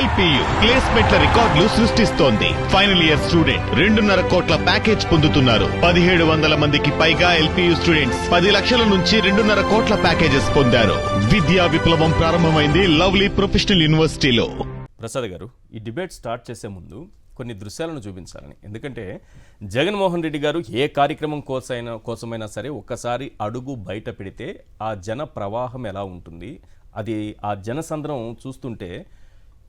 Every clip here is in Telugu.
ఎల్పియు ప్లేస్మెంట్ల రికార్డులు సృష్టిస్తోంది. ఫైనల్ ఇయర్ స్టూడెంట్ 2.5 కోట్ల ప్యాకేజ్ పొందుతున్నారు. 1700 మందికి పైగా ఎల్పియు స్టూడెంట్స్ 10 లక్షల నుంచి 2.5 కోట్ల ప్యాకేజెస్ పొందారు. విద్యా విప్లవం ప్రారంభమైంది లవ్లీ ప్రొఫెషనల్ యూనివర్సిటీలో. ప్రసాద్ గారు, ఈ డిబేట్ స్టార్ట్ చేసే ముందు కొన్ని దృశ్యాలను చూపించాలని, ఎందుకంటే జగన్మోహన్ రెడ్డి గారు ఏ కార్యక్రమం కోసమైనా సరే ఒక్కసారి అడుగు బయట పెడితే ఆ జన ప్రవాహం ఎలా ఉంటుంది, అది ఆ జనసంద్రం చూస్తుంటే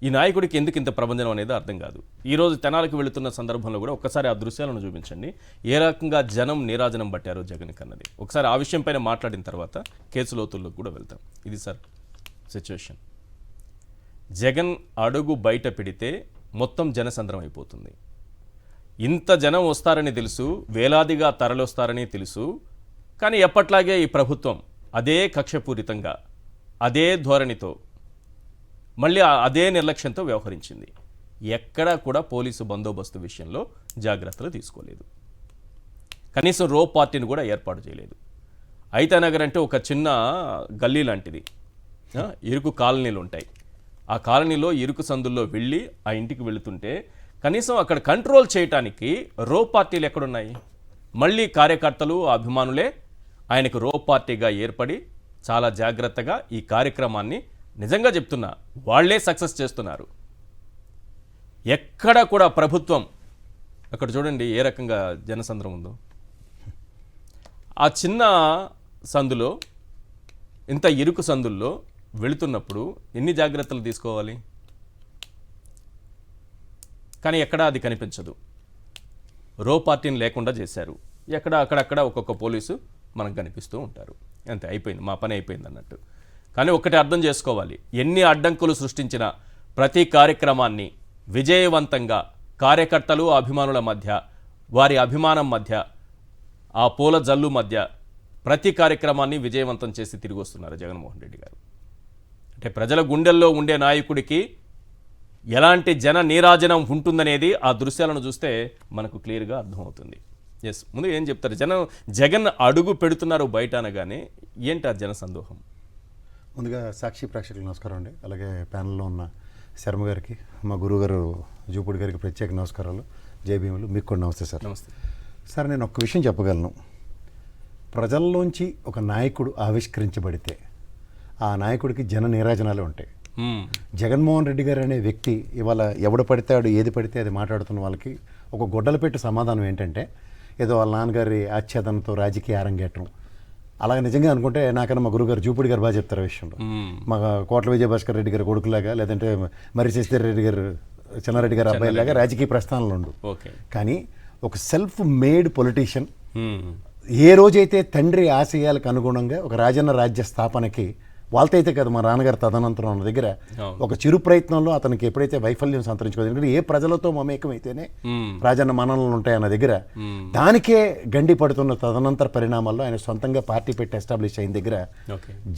ఈ నాయకుడికి ఎందుకు ఇంత ప్రబంధనం అనేది అర్థం కాదు. ఈరోజు తెనాలకు వెళుతున్న సందర్భంలో కూడా ఒక్కసారి ఆ దృశ్యాలను చూపించండి. ఏ రకంగా జనం నీరాజనం పట్టారో జగన్ కన్నది. ఒకసారి ఆ విషయం పైన మాట్లాడిన తర్వాత కేసు లోతుల్లోకి కూడా వెళ్తాం. ఇది సార్ సిచ్యువేషన్. జగన్ అడుగు బయట పెడితే మొత్తం జనసంద్రం అయిపోతుంది. ఇంత జనం వస్తారని తెలుసు, వేలాదిగా తరలొస్తారని తెలుసు. కానీ ఎప్పట్లాగే ఈ ప్రభుత్వం అదే కక్షపూరితంగా, అదే ధోరణితో, మళ్ళీ అదే నిర్లక్ష్యంతో వ్యవహరించింది. ఎక్కడా కూడా పోలీసు బందోబస్తు విషయంలో జాగ్రత్తలు తీసుకోలేదు. కనీసం రో పార్టీని కూడా ఏర్పాటు చేయలేదు. ఐతానగర్ అంటే ఒక చిన్న గల్లీ లాంటిది, ఇరుకు కాలనీలు ఉంటాయి. ఆ కాలనీలో ఇరుకు సందుల్లో వెళ్ళి ఆ ఇంటికి వెళుతుంటే కనీసం అక్కడ కంట్రోల్ చేయటానికి రో పార్టీలు ఎక్కడున్నాయి? మళ్ళీ కార్యకర్తలు, అభిమానులే ఆయనకు రో పార్టీగా ఏర్పడి చాలా జాగ్రత్తగా ఈ కార్యక్రమాన్ని, నిజంగా చెప్తున్నా, వాళ్లే సక్సెస్ చేస్తున్నారు. ఎక్కడ కూడా ప్రభుత్వం, అక్కడ చూడండి ఏ రకంగా జనసంద్రం ఉందో. ఆ చిన్న సందులో, ఇంత ఇరుకు సందుల్లో వెళుతున్నప్పుడు ఎన్ని జాగ్రత్తలు తీసుకోవాలి? కానీ ఎక్కడా అది కనిపించదు. రో పార్టీని లేకుండా చేశారు. ఎక్కడ అక్కడక్కడ ఒక్కొక్క పోలీసు మనకు కనిపిస్తూ ఉంటారు. అంతే, అయిపోయింది, మా పని అయిపోయింది అన్నట్టు. కానీ ఒకటి అర్థం చేసుకోవాలి, ఎన్ని అడ్డంకులు సృష్టించిన ప్రతి కార్యక్రమాన్ని విజయవంతంగా కార్యకర్తలు, అభిమానుల మధ్య, వారి అభిమానం మధ్య, ఆ పూల జల్లు మధ్య ప్రతి కార్యక్రమాన్ని విజయవంతం చేసి తిరిగి వస్తున్నారు జగన్మోహన్ రెడ్డి గారు. అంటే ప్రజల గుండెల్లో ఉండే నాయకుడికి ఎలాంటి జన నీరాజనం ఉంటుందనేది ఆ దృశ్యాలను చూస్తే మనకు క్లియర్గా అర్థమవుతుంది. ఎస్, ముందు ఏం చెప్తారు? జగన్ అడుగు పెడుతున్నారు బయట అనగానే ఏంటి ఆ జన సందోహం? ముందుగా సాక్షి ప్రేక్షకులకు నమస్కారం అండి. అలాగే ప్యానెల్లో ఉన్న శర్మ గారికి, మా గురువు గారు జూపూడి గారికి ప్రత్యేక నమస్కారాలు, జై భీములు. మీకు కూడా నమస్తే సార్. నమస్తే సార్, నేను ఒక్క విషయం చెప్పగలను. ప్రజల్లోంచి ఒక నాయకుడు ఆవిష్కరించబడితే ఆ నాయకుడికి జన నీరాజనాలే ఉంటాయి. జగన్మోహన్ రెడ్డి గారు అనే వ్యక్తి ఇవాళ ఎవడు పడితాడు, ఏది పడితే అది మాట్లాడుతున్న వాళ్ళకి ఒక గొడ్డలు పెట్టి సమాధానం ఏంటంటే, ఏదో వాళ్ళ నాన్నగారి ఆచ్ఛేదనతో రాజకీయ అరంగేట్రం. అలాగే నిజంగా అనుకుంటే నాకన్నా మా గురుగారు జూపూడి గారు బాగా చెప్తారు విషయంలో. మా కోట్ల విజయభాస్కర్ రెడ్డి గారి కొడుకులాగా, లేదంటే మరి శశిధర్ రెడ్డి గారు, చెన్నారెడ్డి గారు అబ్బాయిలాగా రాజకీయ ప్రస్థానంలో ఉండు. కానీ ఒక సెల్ఫ్ మేడ్ పొలిటీషియన్ ఏ రోజైతే తండ్రి ఆశయాలకు అనుగుణంగా ఒక రాజన్న రాజ్య స్థాపనకి, వాళ్ళతో అయితే కదా మా నాన్నగారు తదనంతరం ఉన్న దగ్గర ఒక చిరు ప్రయత్నంలో అతనికి ఎప్పుడైతే వైఫల్యం సంతరించుకోదు, ఎందుకంటే ఏ ప్రజలతో మమేకమైతేనే రాజన్న మననలు ఉంటాయన్న దగ్గర దానికే గండి పడుతున్న తదనంతర పరిణామాల్లో ఆయన సొంతంగా పార్టీ పెట్టి ఎస్టాబ్లిష్ అయిన దగ్గర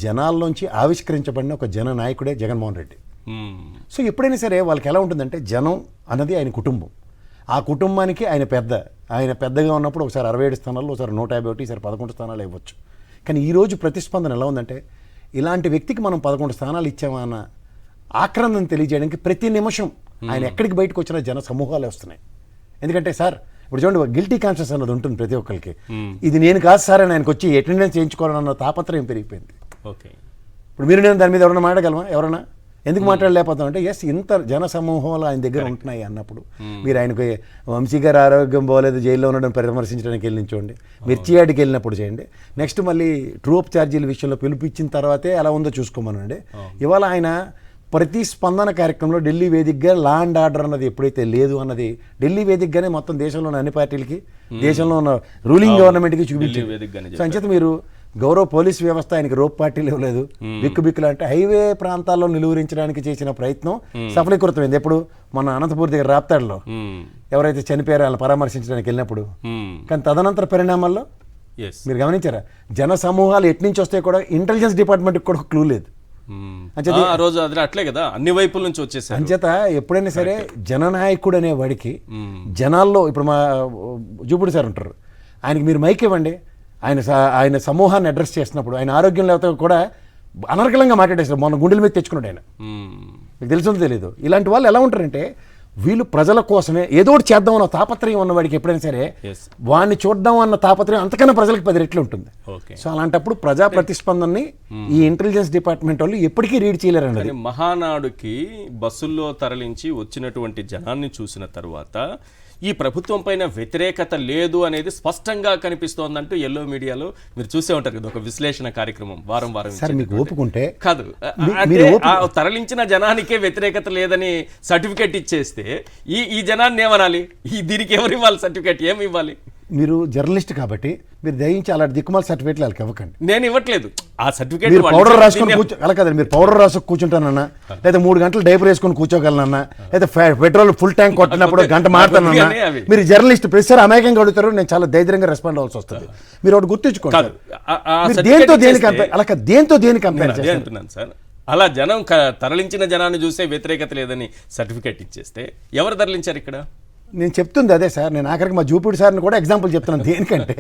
జనాల్లోంచి ఆవిష్కరించబడిన ఒక జన నాయకుడే జగన్మోహన్ రెడ్డి. సో ఎప్పుడైనా సరే వాళ్ళకి ఎలా ఉంటుందంటే, జనం అన్నది ఆయన కుటుంబం. ఆ కుటుంబానికి ఆయన పెద్దగా ఉన్నప్పుడు ఒకసారి 67 స్థానాల్లో, ఒకసారి 151, ఈసారి 11 స్థానాలు ఇవ్వచ్చు. కానీ ఈరోజు ప్రతిస్పందన ఎలా ఉందంటే, ఇలాంటి వ్యక్తికి మనం 11 స్థానాలు ఇచ్చామన్న ఆక్రందన తెలియజేయడానికి ప్రతి నిమిషం ఆయన ఎక్కడికి బయటకు వచ్చినా జన సమూహాలు వస్తున్నాయి. ఎందుకంటే సార్, ఇప్పుడు చూడండి, గిల్టీ కాన్షియస్ అన్నది ఉంటుంది ప్రతి ఒక్కరికి. ఇది నేను కాదు సార్ అని ఆయనకు వచ్చి అటెండెన్స్ చేయించుకోవాలన్న తాపత్రయం పెరిగిపోయింది. ఇప్పుడు మీరు నేను దాని మీద ఎవరైనా మాట్లాడగలమా? ఎవరైనా ఎందుకు మాట్లాడలేకపోతాం అంటే, ఎస్, ఇంత జన సమూహాలు ఆయన దగ్గర ఉంటున్నాయి అన్నప్పుడు మీరు ఆయనకి వంశీ గారు ఆరోగ్యం బాగోలేదు, జైల్లో ఉండడం పరామర్శించడానికి వెళ్ళించండి, మిర్చియాడికి వెళ్ళినప్పుడు చేయండి. నెక్స్ట్ మళ్ళీ ట్రూప్ ఛార్జీల విషయంలో పిలిపించిన తర్వాతే ఎలా ఉందో చూసుకోమనండి. ఇవాళ ఆయన ప్రతి స్పందన కార్యక్రమంలో ఢిల్లీ వేదికగా లా అండ్ ఆర్డర్ అన్నది ఎప్పుడైతే లేదు అన్నది ఢిల్లీ వేదికగానే మొత్తం దేశంలో ఉన్న అన్ని పార్టీలకి, దేశంలో ఉన్న రూలింగ్ గవర్నమెంట్కి చూపించారు. సంచేత మీరు గౌరవ పోలీస్ వ్యవస్థ ఆయనకి రోప్ పార్టీలు ఇవ్వలేదు. బిక్కులు అంటే హైవే ప్రాంతాల్లో నిలువరించడానికి చేసిన ప్రయత్నం సఫలీకృతమైంది. ఎప్పుడు మన అనంతపూర్ దగ్గర రాప్తాడులో ఎవరైతే చనిపోయారో వాళ్ళని పరామర్శించడానికి వెళ్ళినప్పుడు. కానీ తదనంతర పరిణామాల్లో మీరు గమనించారా, జన సమూహాలు ఎట్నుంచి వస్తే కూడా ఇంటెలిజెన్స్ డిపార్ట్మెంట్కి కూడా క్లూ లేదు. అట్లే కదా, అన్ని వైపుల నుంచి వచ్చేసారు. అంచేత ఎప్పుడైనా సరే జననాయకుడు అనే వాడికి జనాల్లో, ఇప్పుడు మా జూపుడి సార్ ఉంటారు, ఆయనకి మీరు మైక్ ఇవ్వండి, ఆయన సమూహాన్ని అడ్రస్ చేసినప్పుడు ఆయన ఆరోగ్యం లేకపోతే కూడా అనర్గళంగా మాట్లాడేసారు. మొన్న గుండెల మీద తెచ్చుకున్నాడు ఆయన. మీకు తెలుసుందో తెలీదు. ఇలాంటి వాళ్ళు ఎలా ఉంటారంటే వీళ్ళు ప్రజల కోసమే ఏదో ఒకటి చేద్దాం అన్న తాపత్రయం ఉన్నవాడికి ఎప్పుడైనా సరే Yes. వాడిని చూద్దాం అన్న తాపత్రయం అంతకన్నా ప్రజలకు 10 రెట్లు ఉంటుంది. Okay. సో అలాంటప్పుడు ప్రజా ప్రతిస్పందనని ఈ ఇంటెలిజెన్స్ డిపార్ట్మెంట్ వాళ్ళు ఎప్పటికీ రీడ్ చేయలేరండి. కానీ మహానాడుకి బస్సుల్లో తరలించి వచ్చినటువంటి జనాన్ని చూసిన తర్వాత ఈ ప్రభుత్వం పైన వ్యతిరేకత లేదు అనేది స్పష్టంగా కనిపిస్తోందంటూ ఎల్లో మీడియాలో మీరు చూసే ఉంటారు కదా, ఒక విశ్లేషణ కార్యక్రమం వారం వారం సార్ మీకు ఇచ్చేటటువంటి. ఓపుకుంటే కాదు మీరు అంటే ఆ తరలించిన జనానికే వ్యతిరేకత లేదని సర్టిఫికేట్ ఇచ్చేస్తే ఈ జనాన్ని ఏమనాలి? దీనికి ఎవరు ఇవ్వాలి సర్టిఫికేట్? ఏమి ఇవ్వాలి? మీరు జర్నలిస్ట్ కాబట్టి మీరు దయించి అలాంటి దిక్కుమాల సర్టిఫికేట్లు వాళ్ళకి ఇవ్వకండి. నేను ఇవ్వట్లేదు ఆ సర్టిఫికేట్. మీరు పౌడర్ రాసుకొని అలా కదండి, మీరు పౌడర్ రాసుకు కూర్చుంటానన్నా, లేదా 3 గంటలు డైపర్ వేసుకొని కూర్చోగలనన్నా, లేదా పెట్రోల్ ఫుల్ ట్యాంక్ కొట్టినప్పుడు గంట మారుతానన్నా, మీరు జర్నలిస్ట్ ప్రెస్సర్ అమాయకంగా అడుగుతారు, నేను చాలా ధైర్యంగా రెస్పాండ్ అవ్వాల్సి వస్తుంది. మీరు ఒకటి గుర్తుంచుకోండి, దేంతో దేనికి కంపేర్ చేస్తారు అంటున్నాను సార్. అలా జనం తరలించిన జనాన్ని చూసే వ్యతిరేకత లేదని సర్టిఫికేట్ ఇచ్చేస్తే ఎవరు తరలించారు ఇక్కడ? నేను చెప్తుంది అదే సార్. నేను ఆఖరికి మా జూపూడి సార్ని కూడా ఎగ్జాంపుల్ చెప్తున్నాను. దేనికంటే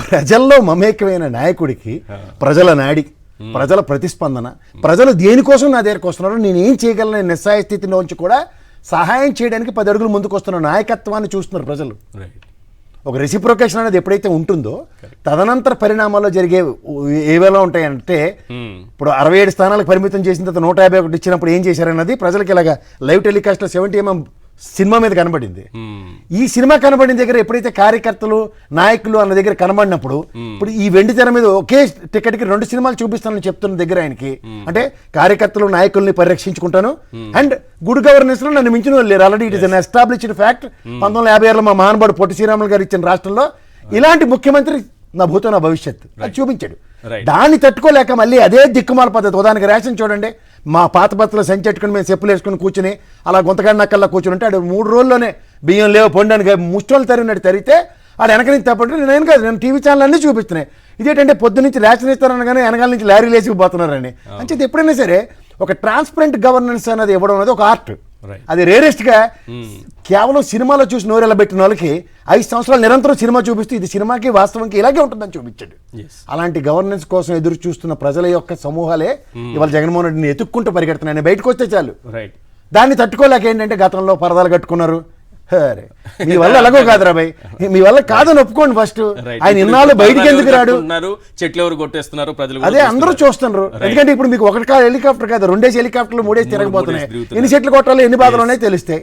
ప్రజల్లో మమేకమైన నాయకుడికి ప్రజల నాడి, ప్రజల ప్రతిస్పందన, ప్రజలు దేనికోసం నా దగ్గరకు వస్తున్నారు, నేను ఏం చేయగలను నిస్సహాయ స్థితిలోంచి కూడా సహాయం చేయడానికి 10 అడుగులు ముందుకు వస్తున్న నాయకత్వాన్ని చూస్తున్నారు ప్రజలు. ఒక రెసిప్రొకేషన్ అనేది ఎప్పుడైతే ఉంటుందో తదనంతర పరిణామాల్లో జరిగే ఏవేలా ఉంటాయంటే, ఇప్పుడు 67 స్థానాలకు పరిమితం చేసిన తర్వాత 151 ఇచ్చినప్పుడు ఏం చేశారన్నది ప్రజలకు ఇలాగా లైవ్ టెలికాస్ట్లో 70mm సినిమా మీద కనబడింది. ఈ సినిమా కనబడిన దగ్గర ఎప్పుడైతే కార్యకర్తలు నాయకులు అన్న దగ్గర కనబడినప్పుడు, ఇప్పుడు ఈ వెండి తెర మీద ఒకే టికెట్కి 2 సినిమాలు చూపిస్తానని చెప్తున్న దగ్గర ఆయనకి అంటే కార్యకర్తలు నాయకుల్ని పరిరక్షించుకుంటాను అండ్ గుడ్ గవర్నెన్స్ లో నన్ను మించిన వాళ్ళు లేరు. Already it is an established fact. 1956లో మా మహానుభావుడు పొట్టి శ్రీరాములు గారు ఇచ్చిన రాష్ట్రంలో ఇలాంటి ముఖ్యమంత్రి నా భూతో నా భవిష్యత్తు అది చూపించాడు. దాన్ని తట్టుకోలేక మళ్ళీ అదే దిక్కుమాల పద్ధతి. ఉదాహరణకి రేషన్ చూడండి, మా పాత బత్తలో సంచెట్టుకుని మేము చెప్పులు వేసుకుని కూర్చుని అలా గుంతగాడి నక్కల్లా కూర్చుని ఉంటే ఆడు 3 రోజుల్లోనే బియ్యం లేవు పొండానికి ముష్టోళ్ళు తరిగినట్టు తరిగితే ఆడు వెనక నుంచి తప్పంటే నేను కాదు, నేను టీవీ ఛానల్ అన్నీ చూపిస్తున్నాయి. ఇదేంటంటే పొద్దు నుంచి రేషన్ ఇస్తారనగానే వెనకాల నుంచి లారీలు వేసుకుపోతున్నారని. అంచేది ఎప్పుడైనా సరే ఒక ట్రాన్స్పరెంట్ గవర్నెన్స్ అనేది ఇవ్వడం అనేది ఒక ఆర్ట్. అది రేరెస్ట్గా కేవలం సినిమాలో చూసి నోరెలా పెట్టిన వాళ్ళకి 5 సంవత్సరాలు నిరంతరం సినిమా చూపిస్తూ ఇది సినిమాకి వాస్తవానికి ఇలాగే ఉంటుందని చూపించాడు. అలాంటి గవర్నెన్స్ కోసం ఎదురు చూస్తున్న ప్రజల యొక్క సమూహాలే ఇవాళ జగన్మోహన్ రెడ్డిని ఎత్తుక్కుంటూ పరిగెడుతున్నాయి. బయటకు వస్తే చాలు దాన్ని తట్టుకోలేక ఏంటంటే గతంలో పరదాలు కట్టుకున్నారు. మీ వల్ల ఎలాగో కాదురా భయ్, మీ వల్ల కాదని ఒప్పుకోండి ఫస్ట్. ఆయన ఇన్నాళ్ళు బయటికి ఎందుకు రాడు? చెట్లు ఎవరు కొట్టేస్తున్నారు ప్రజలు, అదే అందరూ చూస్తున్నారు. ఎందుకంటే ఇప్పుడు మీకు 1 హెలికాప్టర్ కాదు 2 హెలికాప్టర్లు 3 తిరగబోతున్నాయి. ఎన్ని చెట్లు కొట్టాలో ఎన్ని బాధలు ఉన్నాయో తెలిస్తే